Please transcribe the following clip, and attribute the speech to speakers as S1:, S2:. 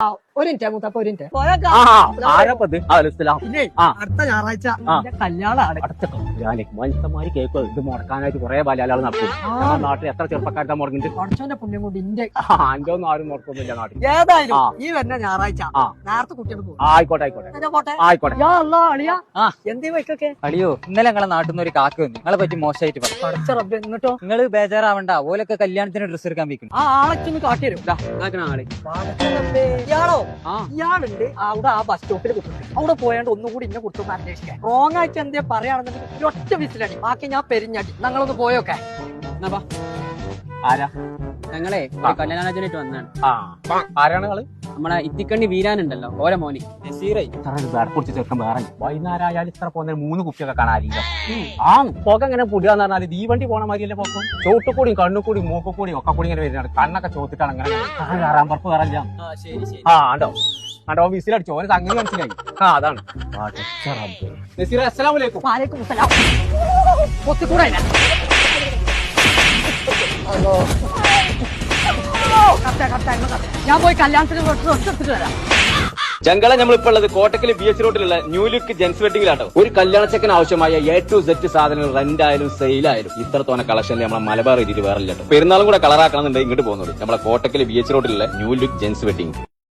S1: അടുത്ത ഞായറാഴ്ച
S2: മനുഷ്യന്മാര് കേൾക്കുക ഇത് മുടക്കാനായിട്ട് കുറെ മലയാളികൾ നടക്കും നാട്ടിൽ എത്ര ചെറുപ്പക്കാരുടെ മുടങ്ങിട്ട്
S1: കുറച്ചോന്റെ പുണ്യം കൊണ്ട് ഇന്റെ
S2: അന്റെ ഒന്നും ആരും മുടക്കൊന്നുമില്ല നാട്ടിൽ.
S1: ഏതായാലും ഈ വരുന്ന ഞായറാഴ്ച നേരത്തെ കുട്ടികൾ പോകും.
S2: ആയിക്കോട്ടെ ആയിക്കോട്ടെ
S1: പോട്ടെ.
S2: ആയിക്കോട്ടെ.
S1: അളിയാ എന്തേ വൈക്കൊക്കെ
S3: അളിയോ ഇന്നലെ ഞങ്ങളെ നാട്ടിൽ നിന്ന് ഒരു കാക്ക വന്നു നിങ്ങളെ പറ്റി മോശമായിട്ട് പറഞ്ഞു.
S1: പഠിച്ച റബ്ബേ എന്നിട്ടോ
S3: നിങ്ങള് ബേജാറാവണ്ട ഓലൊക്കെ കല്യാണത്തിന് ഡ്രസ്സ് എടുക്കാൻ വെക്കുന്നു.
S1: ആ ആളൊക്കെ കാട്ടിത്തരും.
S3: ആളെ
S1: ഇയാളോ ഇയാളുണ്ട് അവിടെ ആ ബസ് സ്റ്റോപ്പിൽ കുത്തുന്നത്. അവിടെ പോയാണ്ട് ഒന്നുകൂടി ഇന്നെ കുറിച്ചൊന്ന് അന്വേഷിക്കാൻ. റോങ് ആയിട്ട് എന്തേ പറയുകയാണെന്നുണ്ടെങ്കിൽ ഒറ്റ വിസിലടി ബാക്കി ഞാൻ പെരിഞ്ഞടി. ഞങ്ങളൊന്ന് പോയോക്കെ.
S2: ആരാ
S4: ഞങ്ങളെ കല്യാണാലോചനയായിട്ട് വന്നാണ്.
S2: ആരാണ് ആള്?
S4: നമ്മളെ ഇത്തിക്കണ്ണി വീരാനുണ്ടല്ലോ ഓരോ മോനി
S2: കുറിച്ച് ചെറുക്കം വേറെ വൈകുന്നേരം ആയാലും ഇത്ര പോകുന്ന 3 കുപ്പിയൊക്കെ കാണാറില്ല. ആ പുക ഇങ്ങനെ പുടിയാന്ന് പറഞ്ഞാല് തീവണ്ടി പോണ മാതിരിയല്ലേ പോക്കും. ചോട്ടുകൂടിയും കണ്ണുകൂടിയും മൂക്കുകൂടിയും ഒക്കെ കൂടി ഇങ്ങനെ വരുന്നുണ്ട്. കണ്ണൊക്കെ ചോത്തിട്ടാണ് അങ്ങനെ കയറാൻ പറപ്പ് കയറില്ല. ആണ്ടോ ആണ്ടോ വിസിലടിച്ചോ ഓന് സംഗതി മനസ്സിലായി. അതാണ്. അസ്സലാമു
S1: വാലേക്കും സലാം. പൊത്തിക്കൂടെ ഞാൻ പോയി കല്യാണത്തിന് എടുത്തിട്ട് വരാം.
S5: ജംഗള നമ്മളിപ്പോ ഉള്ളത് കോട്ടക്കൽ BH റോഡിലുള്ള ന്യൂ ലുക്ക് ജെൻസ് വെഡിങ്ങിലാട്ടോ. ഒരു കല്യാണച്ചക്കന് ആവശ്യമായ A to Z സാധനങ്ങൾ റെന്റ് ആയാലും സെയിൽ ആയാലും ഇത്രത്തോനെ കളക്ഷനിൽ നമ്മളെ മലബാർ ഏരിയയിൽ വേറെ ഇല്ല. പെരുന്നാളും കൂടെ കളറാക്കണമെന്നുണ്ടെങ്കിൽ ഇങ്ങോട്ട് പോകുന്നത് നമ്മളെ കോട്ടക്കൽ BH റോഡിലുള്ള ന്യൂ ലുക്ക് ജെൻസ് വെഡിങ്.